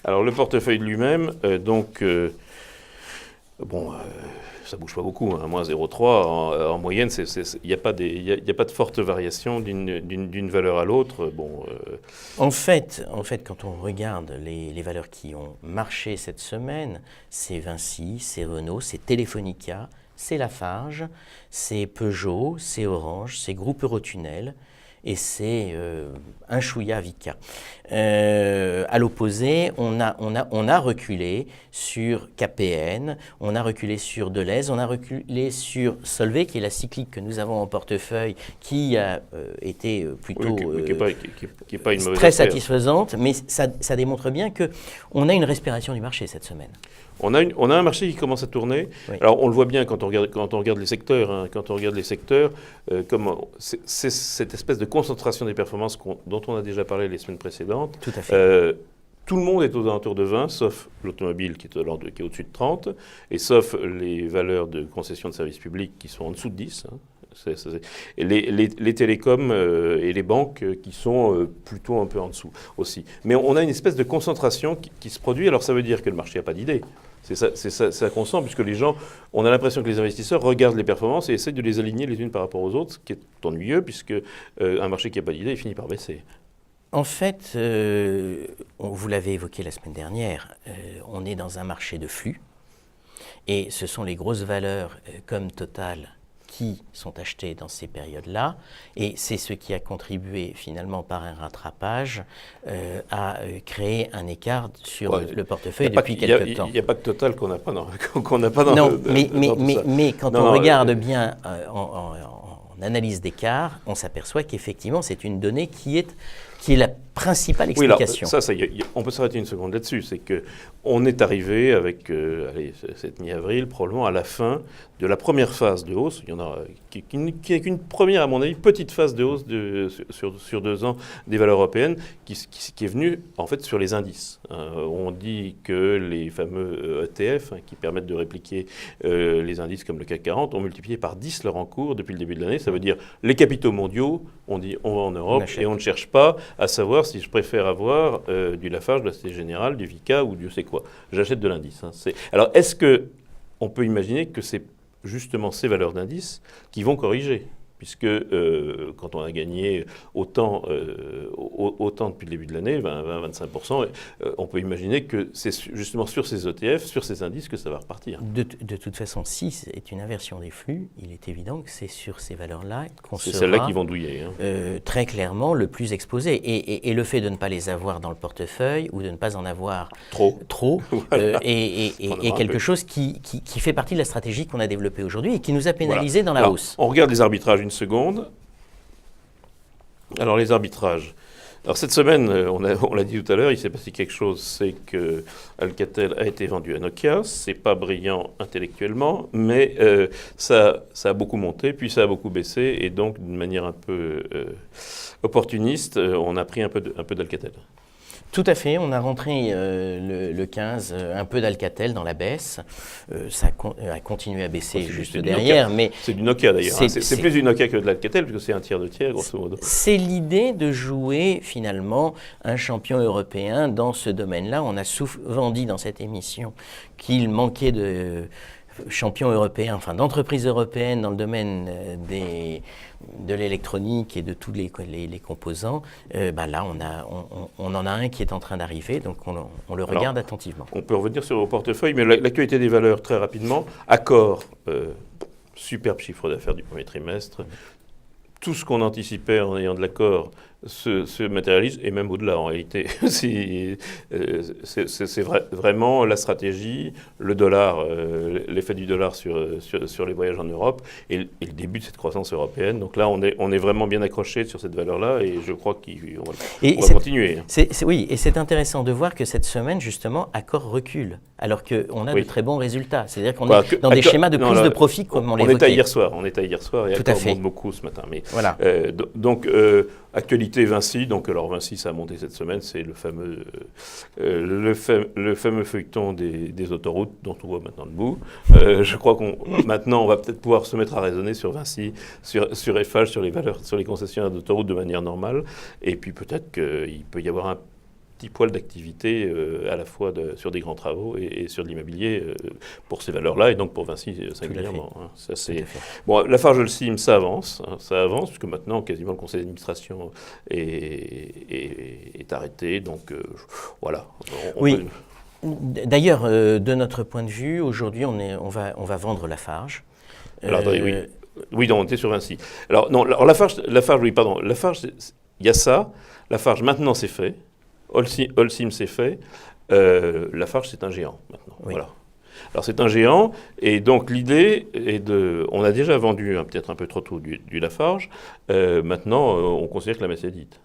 Alors le portefeuille de lui-même, ça bouge pas beaucoup, hein, moins 0,3 en moyenne, il n'y a pas de forte variation d'une valeur à l'autre. En fait, quand on regarde les valeurs qui ont marché cette semaine, c'est Vinci, c'est Renault, c'est Telefonica, c'est Lafarge, c'est Peugeot, c'est Orange, c'est Groupe Eurotunnel et c'est un chouïa Vicat. À l'opposé, on a reculé sur KPN, on a reculé sur Deleuze, on a reculé sur Solvay, qui est la cyclique que nous avons en portefeuille, qui a été plutôt qui est pas une mauvaise très affaire. satisfaisante, mais ça démontre bien qu'on a une respiration du marché cette semaine. On a un marché qui commence à tourner. Oui. Alors on le voit bien quand on regarde les secteurs. Hein, quand on regarde les secteurs, c'est cette espèce de concentration des performances dont on a déjà parlé les semaines précédentes. Tout à fait. Tout le monde est aux alentours de 20, sauf l'automobile qui est au-dessus de 30, et sauf les valeurs de concession de services publics qui sont en dessous de 10. Hein. Et les télécoms et les banques qui sont plutôt un peu en dessous aussi. Mais on a une espèce de concentration qui se produit. Alors ça veut dire que le marché n'a pas d'idée. C'est ça qu'on sent, puisque les gens, on a l'impression que les investisseurs regardent les performances et essaient de les aligner les unes par rapport aux autres, ce qui est ennuyeux, puisque un marché qui n'a pas d'idée, il finit par baisser. En fait, vous l'avez évoqué la semaine dernière, on est dans un marché de flux, et ce sont les grosses valeurs comme Total qui sont achetées dans ces périodes-là, et c'est ce qui a contribué finalement par un rattrapage à créer un écart sur le portefeuille depuis quelques temps. Il n'y a pas que Total qu'on n'a pas dans Non, mais quand on regarde bien en analyse d'écart, on s'aperçoit qu'effectivement c'est une donnée qui est la principale explication. Oui, alors, on peut s'arrêter une seconde là-dessus. C'est qu'on est arrivé avec cette mi-avril, probablement à la fin de la première phase de hausse. Il y en a qui n'est qu'une première, à mon avis, petite phase de hausse sur 2 ans des valeurs européennes qui est venue en fait sur les indices. On dit que les fameux ETF qui permettent de répliquer les indices comme le CAC 40 ont multiplié par 10 leur encours depuis le début de l'année. Ça veut dire les capitaux mondiaux, on dit on va en Europe et on ne cherche pas à savoir si je préfère avoir du Lafarge, de la Société Générale, du Vicat ou Dieu sait quoi. J'achète de l'indice. Hein. Alors, est-ce qu'on peut imaginer que c'est justement ces valeurs d'indice qui vont corriger ? Puisque quand on a gagné autant depuis le début de l'année, 20-25%, on peut imaginer que c'est justement sur ces ETF, sur ces indices que ça va repartir. De toute façon, si c'est une inversion des flux, il est évident que c'est sur ces valeurs-là qu'on sera... C'est celles-là qui vont douiller. Hein. Très clairement le plus exposé. Et le fait de ne pas les avoir dans le portefeuille ou de ne pas en avoir trop voilà. est quelque chose qui fait partie de la stratégie qu'on a développée aujourd'hui et qui nous a pénalisés dans la hausse. On regarde les arbitrages une seconde. Alors les arbitrages. Alors cette semaine, on l'a dit tout à l'heure, il s'est passé quelque chose, c'est que Alcatel a été vendu à Nokia. C'est pas brillant intellectuellement, mais ça a beaucoup monté, puis ça a beaucoup baissé, et donc d'une manière un peu opportuniste, on a pris un peu d'Alcatel. Tout à fait, on a rentré le 15, un peu d'Alcatel dans la baisse. Ça a continué à baisser juste derrière. Mais c'est du Nokia d'ailleurs. C'est plus du Nokia que de l'Alcatel, puisque c'est un tiers de tiers, grosso modo. C'est l'idée de jouer finalement un champion européen dans ce domaine-là. On a souvent dit dans cette émission qu'il manquait de champions européens, enfin d'entreprises européennes dans le domaine de l'électronique et de tous les composants. Là, on en a un qui est en train d'arriver, donc on le regarde attentivement. On peut revenir sur vos portefeuilles, mais l'actualité des valeurs très rapidement. Accor, superbe chiffre d'affaires du premier trimestre. Tout ce qu'on anticipait en ayant de l'accord se matérialise, et même au-delà en réalité. C'est vraiment la stratégie, le dollar, l'effet du dollar sur les voyages en Europe et le début de cette croissance européenne. Donc là, on est vraiment bien accroché sur cette valeur-là et je crois qu'on va continuer. Oui, et c'est intéressant de voir que cette semaine, justement, Accor recule, alors qu'on a de très bons résultats. C'est-à-dire qu'on est dans des schémas de prise de profit comme on l'évoquait. On était hier soir et Accor monte beaucoup ce matin. Mais, voilà. Actualité Vinci, donc alors Vinci ça a monté cette semaine, c'est le fameux feuilleton des autoroutes dont on voit maintenant le bout. Je crois maintenant on va peut-être pouvoir se mettre à raisonner sur Vinci, sur Eiffage, sur les valeurs, sur les concessionnaires d'autoroutes de manière normale, et puis peut-être qu'il peut y avoir petit poil d'activité à la fois sur des grands travaux et sur de l'immobilier pour ces valeurs-là, et donc pour Vinci singulièrement. Hein. Ça, c'est... Bon, Lafarge-Holcim, ça avance, puisque maintenant, quasiment le conseil d'administration est arrêté, donc voilà. Oui. D'ailleurs, de notre point de vue, aujourd'hui, on va vendre Lafarge. Alors, oui, non, on était sur Vinci. Alors, non, Lafarge, oui, pardon. Lafarge, il y a ça. Lafarge, maintenant, c'est fait. Holcim, c'est fait. Lafarge, c'est un géant, maintenant. Oui. Voilà. Alors, c'est un géant, et donc l'idée est de... On a déjà vendu, peut-être un peu trop tôt, du Lafarge. Maintenant, on considère que la messe est dite.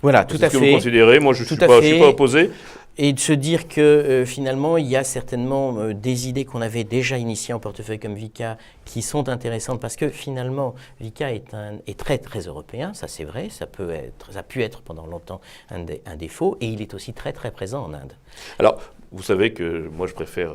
Voilà, tout à fait. C'est ce que vous considérez. Moi, je ne suis pas opposé. Et de se dire que finalement, il y a certainement des idées qu'on avait déjà initiées en portefeuille comme Vicat qui sont intéressantes parce que finalement, Vicat est très très européen, ça c'est vrai, ça a pu être pendant longtemps un défaut, et il est aussi très très présent en Inde. Alors, vous savez que moi je préfère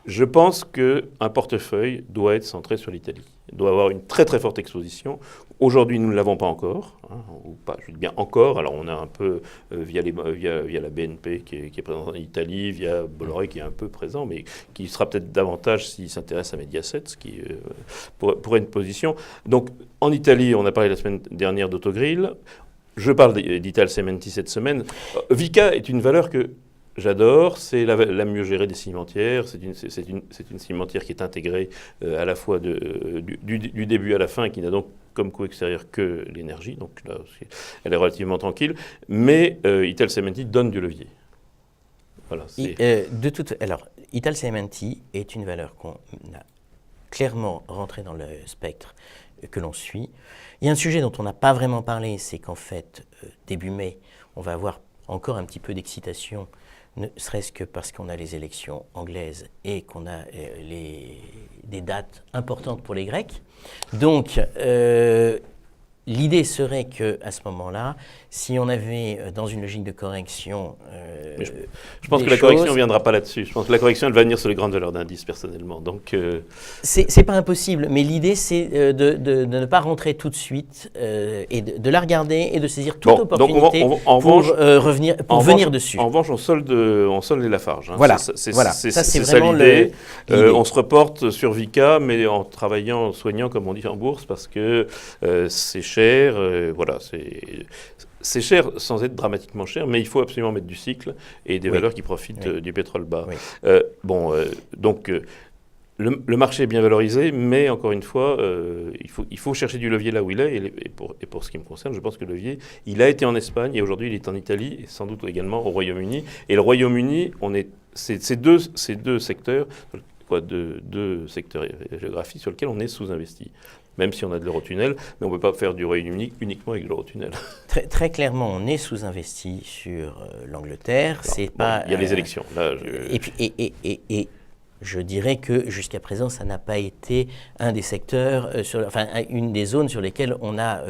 je pense qu'un portefeuille doit être centré sur l'Italie. Il doit avoir une très très forte exposition. Aujourd'hui, nous ne l'avons pas encore, ou pas, je dis bien encore. Alors, on a un peu, via la BNP qui est présente en Italie, via Bolloré qui est un peu présent, mais qui sera peut-être davantage s'il s'intéresse à Mediaset, ce qui pourrait une position. Donc, en Italie, on a parlé la semaine dernière d'Autogrill. Je parle d'Italcementi cette semaine. Vicat est une valeur que j'adore, c'est la mieux gérée des cimentières. C'est une cimentière qui est intégrée à la fois du début à la fin, et qui n'a donc comme coût extérieur que l'énergie. Donc là, elle est relativement tranquille. Mais Italcementi donne du levier. Voilà. Alors, Italcementi est une valeur qu'on a clairement rentrée dans le spectre que l'on suit. Il y a un sujet dont on n'a pas vraiment parlé, c'est qu'en fait, début mai, on va avoir encore un petit peu d'excitation, ne serait-ce que parce qu'on a les élections anglaises et qu'on a des dates importantes pour les Grecs. Donc, l'idée serait qu'à ce moment-là, si on avait, dans une logique de correction... je pense que la correction ne viendra pas là-dessus. Je pense que la correction, elle va venir sur les grandes valeurs d'indice, personnellement. Donc, c'est pas impossible, mais l'idée, c'est de ne pas rentrer tout de suite et de la regarder et de saisir toute opportunité pour venir dessus. En revanche, on solde les Lafarge. Hein. Voilà, ça, c'est vraiment l'idée. On se reporte sur Vicat, mais en travaillant, en soignant, comme on dit en bourse, parce que c'est cher. Voilà, c'est cher sans être dramatiquement cher, mais il faut absolument mettre du cycle et des valeurs qui profitent du pétrole bas. Oui. Donc, le marché est bien valorisé, mais encore une fois, il faut chercher du levier là où il est. Et pour ce qui me concerne, je pense que le levier, il a été en Espagne et aujourd'hui il est en Italie et sans doute également au Royaume-Uni. Et le Royaume-Uni, c'est deux secteurs, deux secteurs géographiques sur lesquels on est sous-investi. Même si on a de l'Eurotunnel, mais on ne peut pas faire du Royaume-Uni uniquement avec de l'Eurotunnel. Très clairement, on est sous-investi sur l'Angleterre. Il y a les élections. Là, Et je dirais que jusqu'à présent, ça n'a pas été un des secteurs, une des zones sur lesquelles on a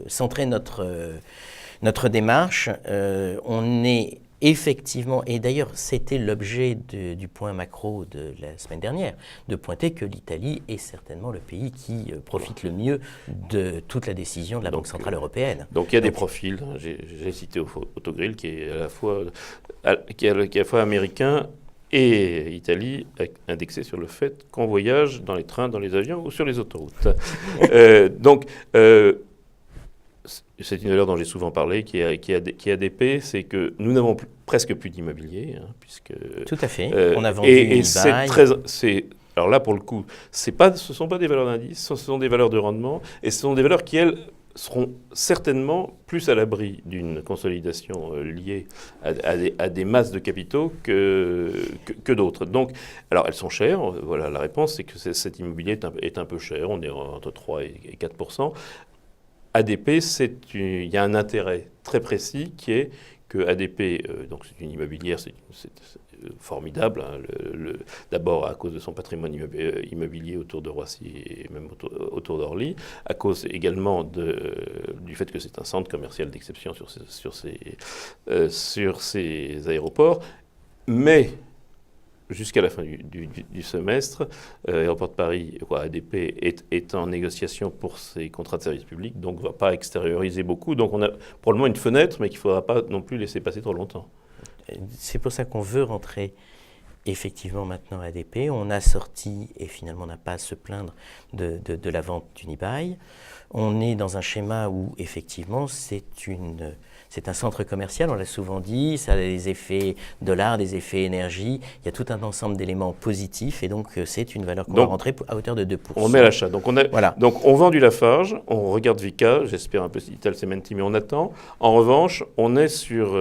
centré notre démarche. On est effectivement, et d'ailleurs c'était l'objet du point macro de la semaine dernière, de pointer que l'Italie est certainement le pays qui profite le mieux de toute la décision de la Banque Centrale Européenne. Donc il y a des profils, j'ai cité Autogrill qui est à la fois américain et Italie, indexé sur le fait qu'on voyage dans les trains, dans les avions ou sur les autoroutes. C'est une valeur dont j'ai souvent parlé, qui est ADP, c'est que nous n'avons presque plus d'immobilier. Puisque, tout à fait, on a vendu Unibail. Alors là, pour le coup, ce ne sont pas des valeurs d'indice, ce sont des valeurs de rendement, et ce sont des valeurs qui, elles, seront certainement plus à l'abri d'une consolidation liée à des masses de capitaux que d'autres. Donc, alors elles sont chères, voilà, la réponse, c'est que cet immobilier est un peu cher, on est entre 3 et 4%. ADP, il y a un intérêt très précis qui est que ADP, donc c'est une immobilière, c'est formidable, d'abord à cause de son patrimoine immobilier autour de Roissy et même autour d'Orly, à cause également du fait que c'est un centre commercial d'exception sur ces aéroports, mais jusqu'à la fin du semestre. Aéroport de Paris, ADP, est en négociation pour ses contrats de service public, donc ne va pas extérioriser beaucoup. Donc on a probablement une fenêtre, mais qu'il ne faudra pas non plus laisser passer trop longtemps. C'est pour ça qu'on veut rentrer effectivement maintenant à ADP. On a sorti, et finalement on n'a pas à se plaindre de la vente d'Unibail. On est dans un schéma où effectivement c'est un centre commercial, on l'a souvent dit, ça a des effets dollars, des effets énergie, il y a tout un ensemble d'éléments positifs et donc c'est une valeur qu'on va rentrer à hauteur de 2%. On met à l'achat. Donc voilà. Donc on vend du Lafarge, on regarde Vicat, j'espère un peu Italcementi, mais on attend. En revanche, on est sur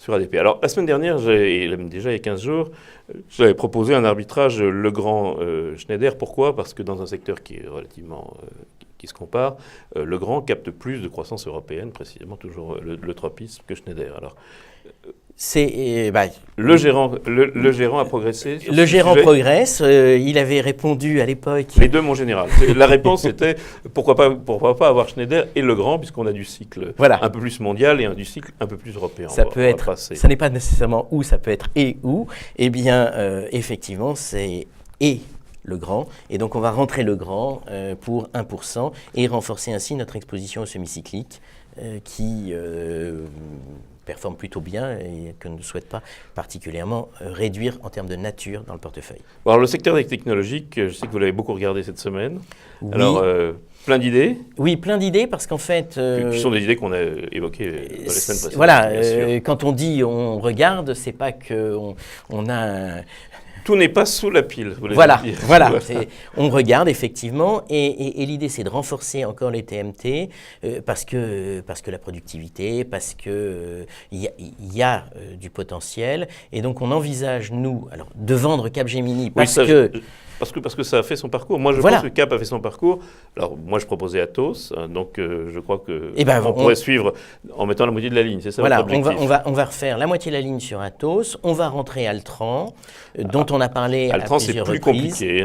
ADP. Alors la semaine dernière, déjà il y a 15 jours, j'avais proposé un arbitrage Legrand-Schneider. Pourquoi ? Parce que dans un secteur qui est relativement... qui se compare, Legrand capte plus de croissance européenne, précisément toujours le tropisme que Schneider. Alors, le gérant a progressé. Le gérant progresse. Il avait répondu à l'époque. Les deux, mon général. La réponse était pourquoi pas avoir Schneider et Legrand, puisqu'on a du cycle un peu plus mondial et du cycle un peu plus européen. Ça n'est pas nécessairement ou, ça peut être et ou. Eh bien, effectivement, c'est et Legrand. Et donc, on va rentrer Legrand pour 1% et renforcer ainsi notre exposition au semi-cyclique qui performe plutôt bien et que ne souhaite pas particulièrement réduire en termes de nature dans le portefeuille. Bon, alors, le secteur des technologiques, je sais que vous l'avez beaucoup regardé cette semaine. Oui. Alors, plein d'idées. Oui, plein d'idées parce qu'en fait... qui sont des idées qu'on a évoquées dans les semaines précédentes. Voilà, quand on dit on regarde, c'est pas qu'on a... Tout n'est pas sous la pile. Voilà. On regarde effectivement, et l'idée c'est de renforcer encore les TMT parce que la productivité, parce que il y a du potentiel, et donc on envisage nous de vendre Capgemini parce On va refaire la moitié de la ligne sur Atos. On va rentrer Altran, dont on a parlé à plusieurs reprises. Altran, c'est plus compliqué.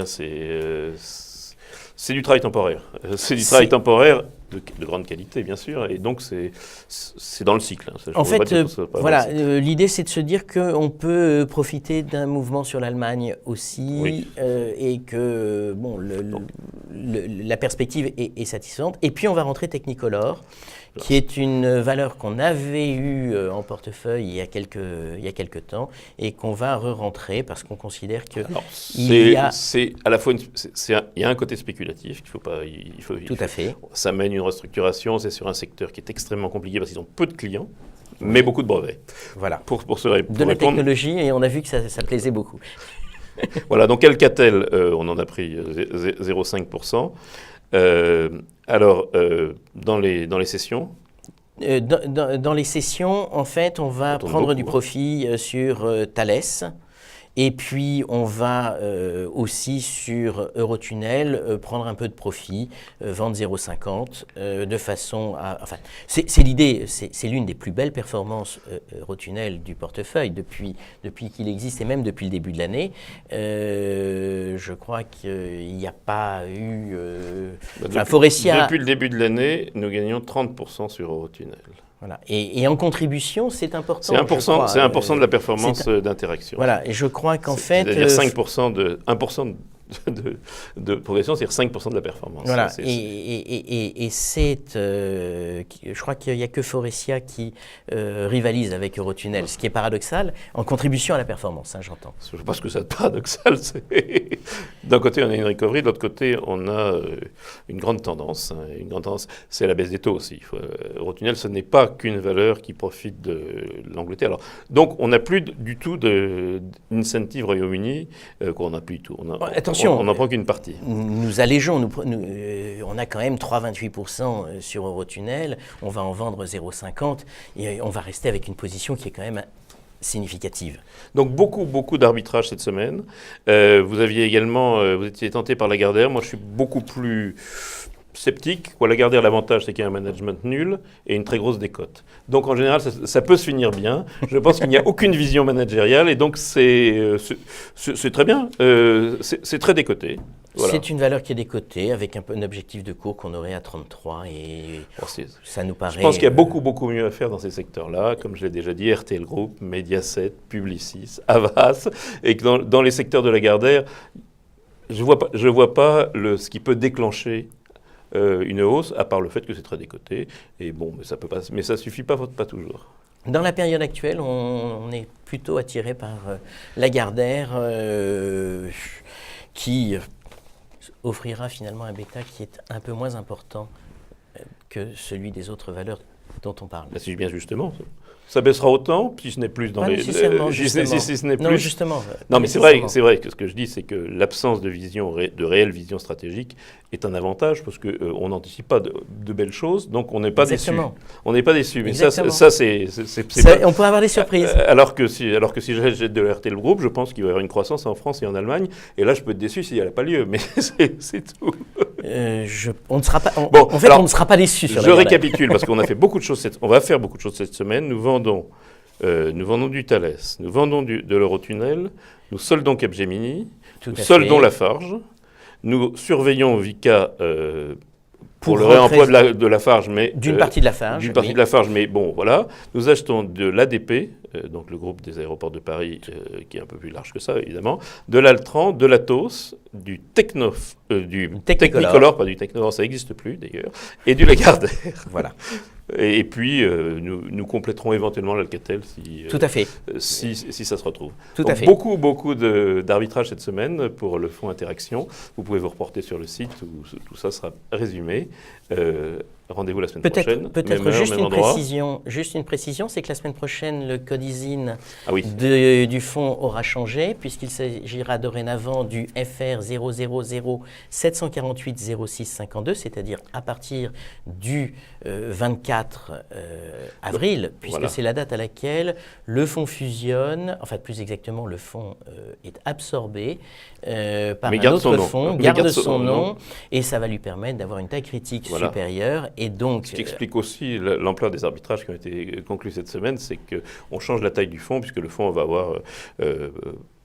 C'est du travail temporaire. C'est du travail temporaire de grande qualité, bien sûr, et donc c'est dans le cycle. En fait, l'idée c'est de se dire qu'on peut profiter d'un mouvement sur l'Allemagne aussi, et que la perspective est satisfaisante. Et puis on va rentrer Technicolor, qui est une valeur qu'on avait eue en portefeuille il y a quelques temps et qu'on va re-rentrer parce qu'on considère que il y a un côté spéculatif qu'il faut pas. Tout à fait. Ça mène une restructuration. C'est sur un secteur qui est extrêmement compliqué parce qu'ils ont peu de clients, mais beaucoup de brevets. Voilà. Pour répondre. De la technologie, et on a vu que ça plaisait beaucoup. Voilà. Donc Alcatel, on en a pris 0,5%. Dans les sessions dans les sessions, en fait, on va prendre du profit sur Thales. Et puis, on va aussi sur Eurotunnel prendre un peu de profit, vendre 0,50 de façon à... Enfin, c'est l'idée, c'est l'une des plus belles performances Eurotunnel du portefeuille depuis qu'il existe et même depuis le début de l'année. Je crois qu'il n'y a pas eu... Faurecia... Depuis le début de l'année, nous gagnons 30% sur Eurotunnel. Voilà. Et en contribution, c'est important. C'est 1% de la performance d'Interaction. Voilà, et je crois qu'en fait... C'est-à-dire 1% de progression, c'est-à-dire 5% de la performance. Voilà, et je crois qu'il n'y a que Faurecia qui rivalise avec Eurotunnel, ce qui est paradoxal, en contribution à la performance, j'entends. Je pense que c'est paradoxal. D'un côté, on a une recovery, de l'autre côté, on a une grande tendance. Une grande tendance, c'est la baisse des taux aussi. Eurotunnel, ce n'est pas qu'une valeur qui profite de l'Angleterre. Donc, on n'a plus du tout d'incentive Royaume-Uni, qu'on n'a plus du tout. Attention, on n'en prend qu'une partie. Nous allégeons, on a quand même 3,28% sur Eurotunnel, on va en vendre 0,50 et on va rester avec une position qui est quand même significative. Donc beaucoup d'arbitrage cette semaine. Vous étiez tenté par Lagardère. Moi, je suis beaucoup plus sceptique. Lagardère, l'avantage, c'est qu'il y a un management nul et une très grosse décote. Donc, en général, ça peut se finir bien. Je pense qu'il n'y a aucune vision managériale et donc c'est très bien. C'est très décoté. Voilà. C'est une valeur qui est décotée avec un objectif de cours qu'on aurait à 33 et ça nous paraît... Je pense qu'il y a beaucoup mieux à faire dans ces secteurs-là, comme je l'ai déjà dit, RTL Group, Mediaset, Publicis, Havas, et que dans les secteurs de Lagardère, je vois pas ce qui peut déclencher une hausse, à part le fait que c'est très décoté. Et bon, mais ça suffit pas toujours. Dans la période actuelle, on est plutôt attiré par Lagardère, qui offrira finalement un bêta qui est un peu moins important que celui des autres valeurs dont on parle. Bah, si bien justement, ça baissera autant, si ce n'est plus dans les... Si ce n'est plus. Non, justement. Non, mais c'est vrai que ce que je dis, c'est que l'absence de vision, de réelle vision stratégique est un avantage, parce qu'on n'anticipe pas de belles choses, donc on n'est pas déçu. On n'est pas déçu. Mais ça c'est on peut avoir des surprises. Alors que si j'achète de l'RTL Group, je pense qu'il va y avoir une croissance en France et en Allemagne, et là je peux être déçu s'il n'y a pas lieu, mais c'est tout. On ne sera pas, on ne sera pas déçu sur Je récapitule, parce qu'on a fait beaucoup de choses, on va faire beaucoup de choses cette semaine. Nous vendons du Thales, nous vendons de l'Eurotunnel, nous soldons Capgemini, nous soldons Lafarge, nous surveillons Vicat pour le réemploi de Lafarge, mais d'une partie de Lafarge. D'une partie de Lafarge, mais bon, voilà. Nous achetons de l'ADP, donc le groupe des aéroports de Paris, qui est un peu plus large que ça, évidemment, de l'Altran, de l'Atos, du Technicolor, pas du Technolor, ça n'existe plus d'ailleurs, et du Lagardère. Voilà. Et puis, nous compléterons éventuellement l'Alcatel Tout à fait. Si ça se retrouve. Tout à fait. Beaucoup d'arbitrage cette semaine pour le fonds Interaction. Vous pouvez vous reporter sur le site où tout ça sera résumé. Rendez-vous la semaine prochaine. Peut-être juste une précision, c'est que la semaine prochaine, le code ISIN du fonds aura changé, puisqu'il s'agira dorénavant du FR 000 748 06 52, c'est-à-dire à partir du 24 avril, puisque c'est la date à laquelle le fonds fusionne, enfin plus exactement le fonds est absorbé par un autre fonds, garde son nom, et ça va lui permettre d'avoir une taille critique supérieure. Et donc, ce qui explique aussi l'ampleur des arbitrages qui ont été conclus cette semaine, c'est qu'on change la taille du fonds, puisque le fonds va avoir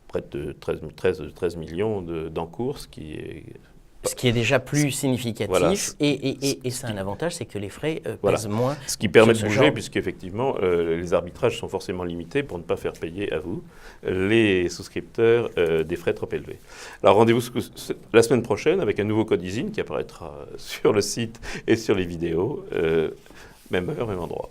près de 13 millions d'encours, ce qui est déjà plus significatif, voilà. Et c'est un avantage, c'est que les frais pèsent moins. Ce qui permet de bouger, puisqu'effectivement, les arbitrages sont forcément limités pour ne pas faire payer à vous, les souscripteurs, des frais trop élevés. Alors rendez-vous la semaine prochaine avec un nouveau code ISIN qui apparaîtra sur le site et sur les vidéos, même heure, même endroit.